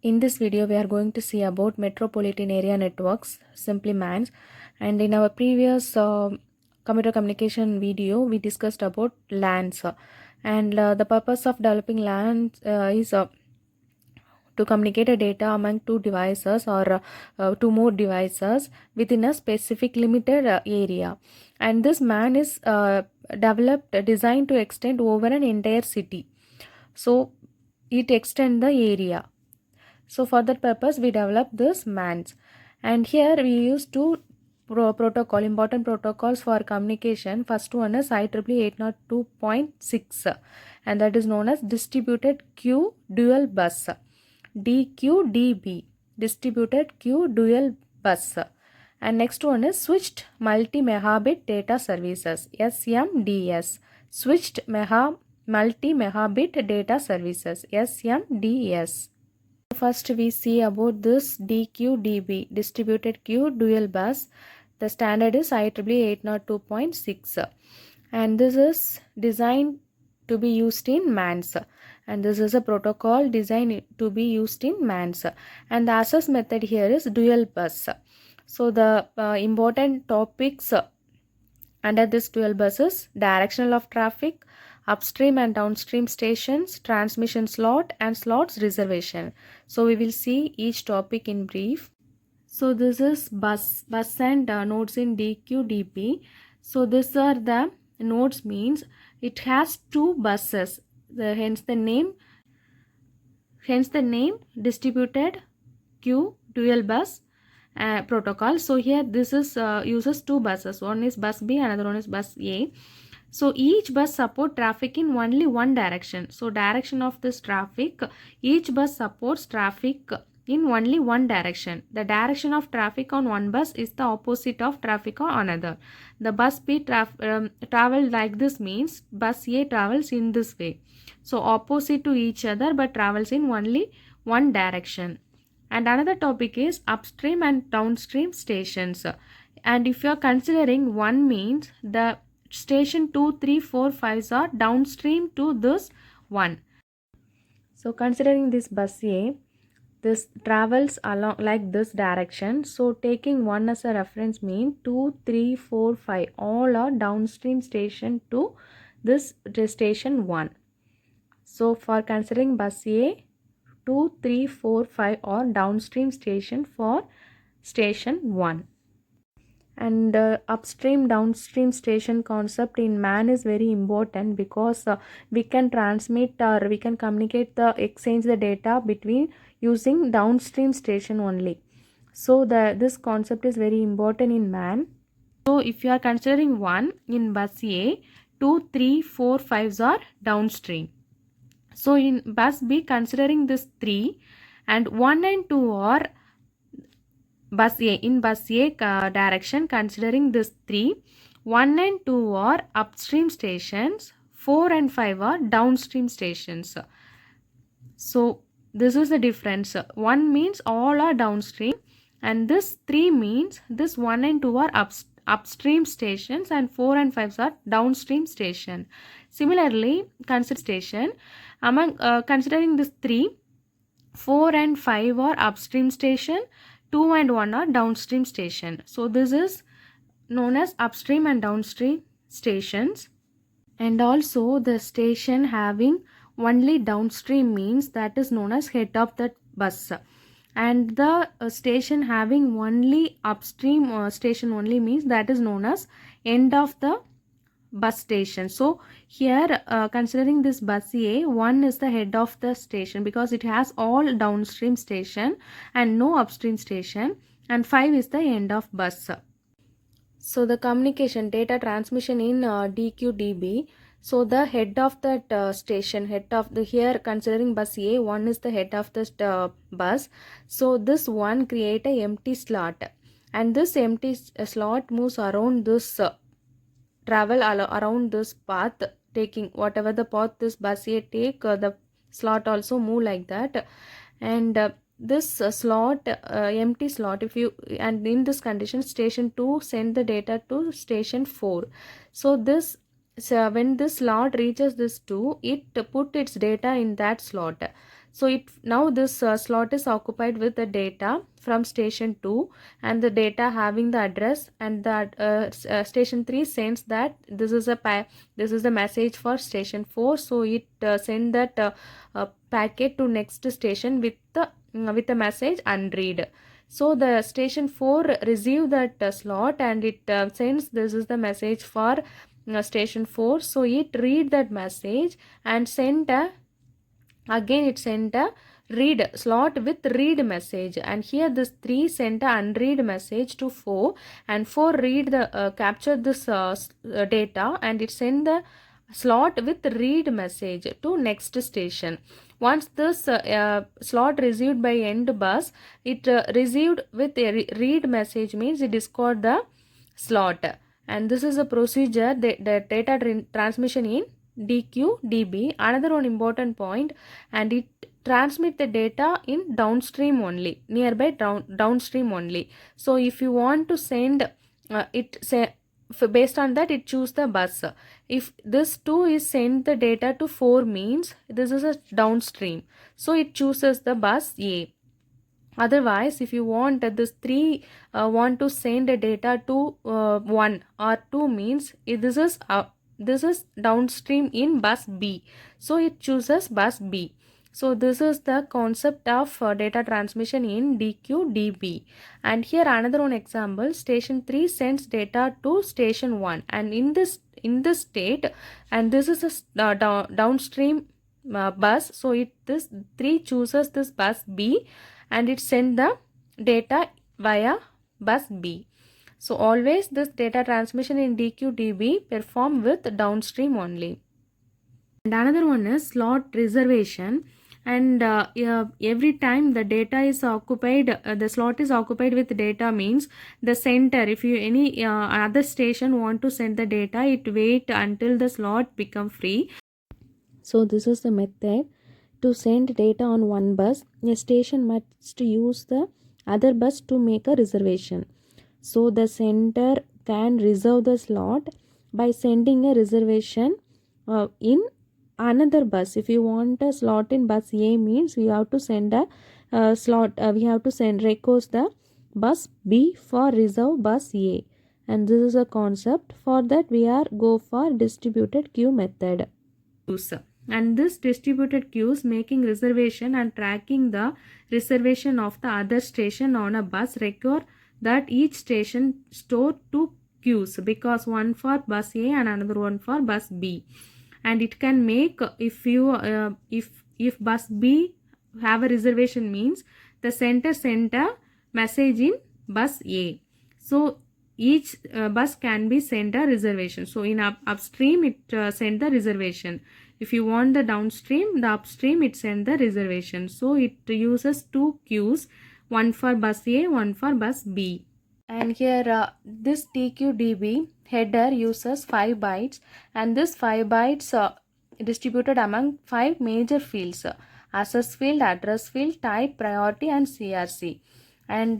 In this video, we are going to see about metropolitan area networks, simply MANs. And in our previous computer communication video, we discussed about LANs. And the purpose of developing LANs is to communicate a data among two devices or two more devices within a specific limited area. And this MAN is designed to extend over an entire city. So it extends the area. So for that purpose, we developed this MANs. And here we use two important protocols for communication. First one is IEEE 802.6 and that is known as distributed queue dual bus, DQDB, distributed queue dual bus. And next one is switched multi-megabit data services, SMDS, switched multi-megabit data services, SMDS. First we see about this DQDB, distributed queue dual bus. The standard is IEEE 802.6 and this is designed to be used in MANs, and this is a protocol designed to be used in MANs, and the access method here is dual bus. So the important topics under this dual bus is directional of traffic, upstream and downstream stations, transmission slot and slots reservation. So we will see each topic in brief. So this is bus and nodes in DQDB. So these are the nodes, means it has two buses. Hence the name distributed queue dual bus protocol. So here this is uses two buses. One is bus B, another one is bus A. So each bus support traffic in only one direction. So direction of this traffic, each bus supports traffic in only one direction. The direction of traffic on one bus is the opposite of traffic on another. The bus B travel like this means bus A travels in this way. So opposite to each other but travels in only one direction. And another topic is upstream and downstream stations. And if you are considering one, means the station 2, 3, 4, 5 are downstream to this one. So considering this bus A, this travels along like this direction. So taking one as a reference mean 2, 3, 4, 5 all are downstream station to this station 1. So for considering bus A, 2, 3, 4, 5 are downstream station for station 1. And upstream downstream station concept in MAN is very important because we can transmit or we can communicate exchange the data between using downstream station only. So this concept is very important in MAN. So if you are considering one in bus A, 2, 3, 4, 5 are downstream. So in bus B, considering this 3 and 1 and 2 are bus A. In bus A direction, considering this 3, 1 and 2 are upstream stations, 4 and 5 are downstream stations. So this is the difference. 1 means all are downstream and this 3 means this 1 and 2 are upstream stations and 4 and 5 are downstream station. Similarly, consider station among considering this 3, 4 and 5 are upstream station, 2 and 1 are downstream station. So this is known as upstream and downstream stations. And also the station having only downstream means that is known as head of that bus. And the station having only upstream station only means that is known as end of the bus station. So here considering this bus A, 1 is the head of the station because it has all downstream station and no upstream station, and 5 is the end of bus. So the communication data transmission in DQDB, so the head of that station, head of the, here considering bus A, 1 is the head of this bus. So this one create a empty slot and this empty slot moves around this travel around this path, taking whatever the path this bus A take, the slot also move like that. And this slot empty slot, if you, and in this condition station 2 send the data to station 4. So this, so when this slot reaches this 2, it put its data in that slot. So now this slot is occupied with the data from station 2, and the data having the address, and that station 3 sends that this is the message for station 4. So it send that packet to next station with the message unread. So the station 4 receive that slot, and it sends this is the message for station 4. So it read that message and sent a read slot with read message, and here this 3 sent a unread message to 4, and 4 read the capture this data, and it send the slot with read message to next station. Once this slot received by end bus, it received with a read message means it discard the slot. And this is a procedure, the data transmission in DQ-DB. Another one important point, and it transmit the data in downstream only, nearby downstream only. So if you want to send based on that it choose the bus. If this 2 is send the data to 4 means this is a downstream, so it chooses the bus A. Otherwise, if you want this 3 want to send a data to 1 or 2 means this is downstream in bus B, so it chooses bus B. So this is the concept of data transmission in DQ-DB. And here another one example, station 3 sends data to station 1, and in this state, and this is a downstream bus, so this 3 chooses this bus B, and it send the data via bus B. So always this data transmission in DQ-DB perform with downstream only. And another one is slot reservation, and every time the data is occupied, the slot is occupied with data means the center, if you any other station want to send the data, it wait until the slot become free. So this is the method to send data on one bus. A station must use the other bus to make a reservation. So the center can reserve the slot by sending a reservation in another bus. If you want a slot in bus A means we have to send a slot, we have to send request the bus B for reserve bus A, and this is a concept. For that we are go for distributed queue method. And this distributed queues making reservation and tracking the reservation of the other station on a bus require that each station store 2 queues, because one for bus A and another one for bus B. And it can make, if you if bus B have a reservation means the center sent a message in bus A, so each bus can be sent a reservation. So in upstream it send the reservation. If you want the downstream, the upstream it send the reservation. So it uses 2 queues, one for bus A, one for bus B. And here this DQ-DB header uses 5 bytes, and this 5 bytes distributed among 5 major fields: access field, address field, type, priority, and CRC. And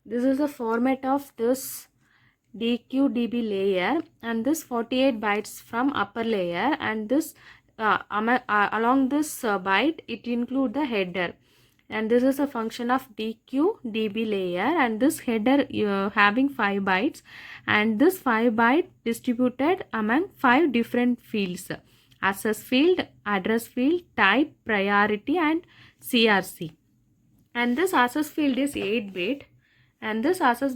this is the format of this DQ-DB layer, and this 48 bytes from upper layer, and this along this byte it include the header, and this is a function of DQ-DB layer, and this header having 5 bytes, and this 5 byte distributed among 5 different fields: access field, address field, type, priority, and CRC. And this access field is 8-bit, and this access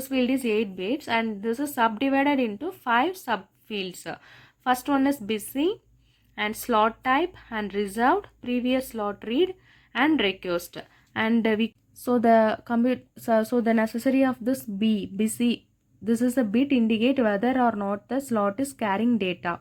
field is 8 bits, and this is subdivided into 5 subfields. First one is busy, and slot type, and reserved, previous slot read, and request. And so the necessary of this busy, this is a bit indicate whether or not the slot is carrying data.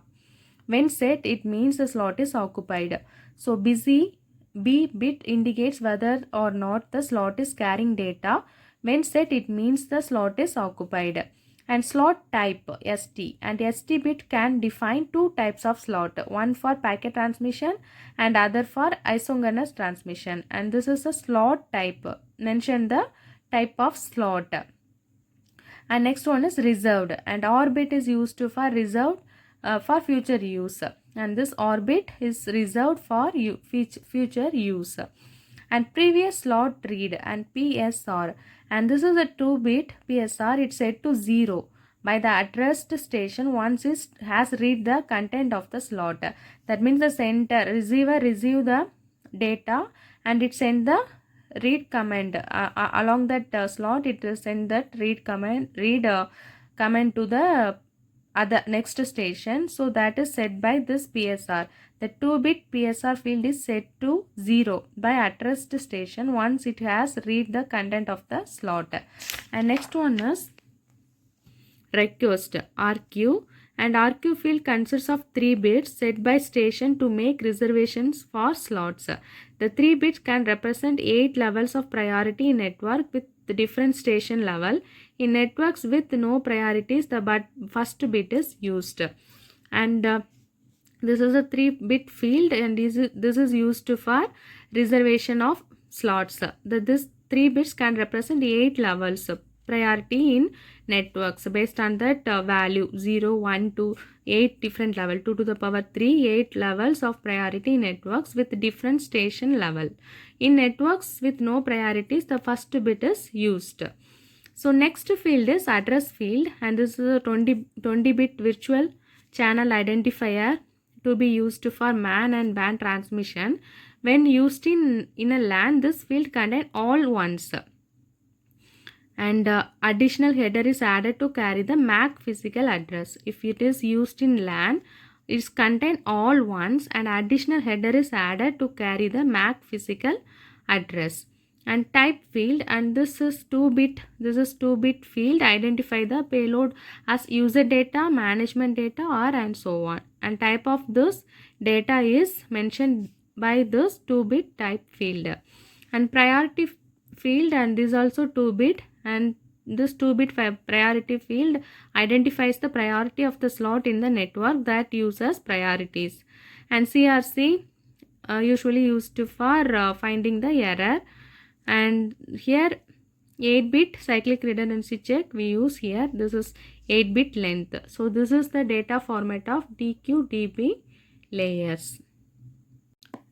When set, it means the slot is occupied. So busy B bit indicates whether or not the slot is carrying data. When set, it means the slot is occupied. And slot type ST, and ST bit can define 2 types of slot, one for packet transmission and other for isochronous transmission. And this is a slot type. Mention the type of slot. And next one is reserved, and OR bit is used for reserved for future use, and this orbit is reserved for future use. And previous slot read and PSR, and this is a 2-bit PSR. It's set to 0 by the addressed station once it has read the content of the slot. That means the receiver receive the data and it send the read command along that slot. It will send that read command to the other next station. So that is set by this PSR. The 2-bit PSR field is set to 0 by addressed station once it has read the content of the slot. And next one is request, RQ, and RQ field consists of 3 bits set by station to make reservations for slots. The 3 bits can represent 8 levels of priority in network with the different station level. In networks with no priorities, the first bit is used. And this is a 3-bit field, and this is used for reservation of slots. This 3 bits can represent 8 levels priority in networks based on that value 0, 1, 2, 8 different level, 2 to the power 3, 8 levels of priority networks with different station level. In networks with no priorities, the first bit is used. So next field is address field, and this is a 20-bit virtual channel identifier to be used for MAN and WAN transmission. When used in a LAN, this field contains all ones, and additional header is added to carry the MAC physical address. If it is used in LAN, it contains all ones, and additional header is added to carry the MAC physical address. And type field, and this is 2-bit field, identify the payload as user data, management data, or and so on. And type of this data is mentioned by this 2-bit type field. And priority field, and this also 2-bit, and this 2-bit priority field identifies the priority of the slot in the network that uses priorities. And CRC usually used for finding the error. And here 8-bit cyclic redundancy check we use here. This is 8-bit length. So this is the data format of DQDB layers.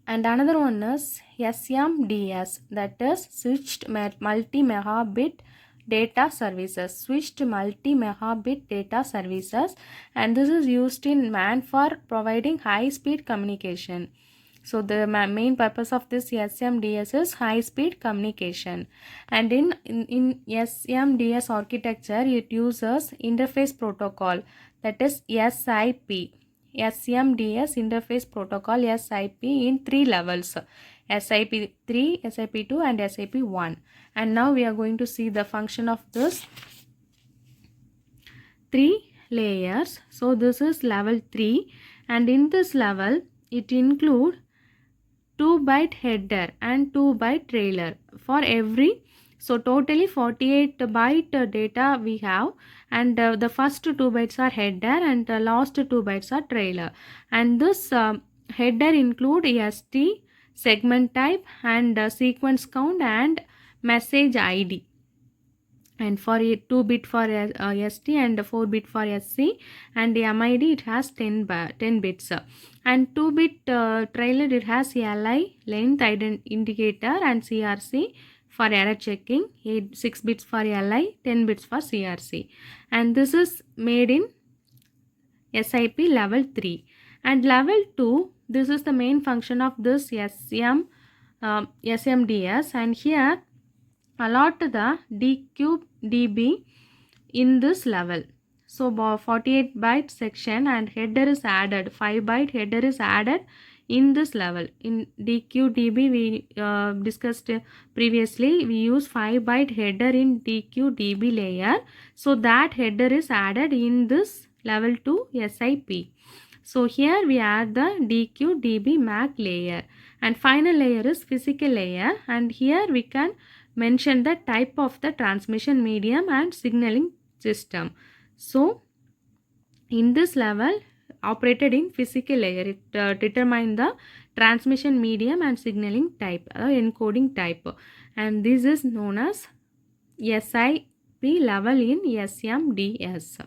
And another one is SMDS, that is switched multi-megabit data services. Switched multi-megabit data services, and this is used in MAN for providing high-speed communication. So the main purpose of this SMDS is high-speed communication. And in SMDS architecture, it uses interface protocol, that is SIP. SMDS interface protocol SIP in 3 levels, SIP 3, SIP 2 and SIP 1. And now we are going to see the function of this 3 layers. So this is level 3, and in this level it includes 2-byte header and 2-byte trailer for every. So totally 48-byte data we have, and the first 2 bytes are header and the last 2 bytes are trailer. And this header include ST, segment type, and sequence count and message ID. And for 2-bit for ST and 4-bit for SC, and the MID it has 10 bits. And 2-bit trailer it has LI, length indicator, and CRC for error checking, 6 bits for LI, 10 bits for CRC. And this is made in SIP level 3. And level 2, this is the main function of this SMDS, and here allot the DQDB in this level. So 48-byte section and header is added, 5-byte header is added in this level. In DQDB we discussed previously, we use 5-byte header in DQDB layer. So that header is added in this level 2 SIP. So here we add the DQDB MAC layer, and final layer is physical layer, and here we can mention the type of the transmission medium and signaling system. So in this level operated in physical layer, it determine the transmission medium and signaling type, encoding type, and this is known as SIP level in SMDS.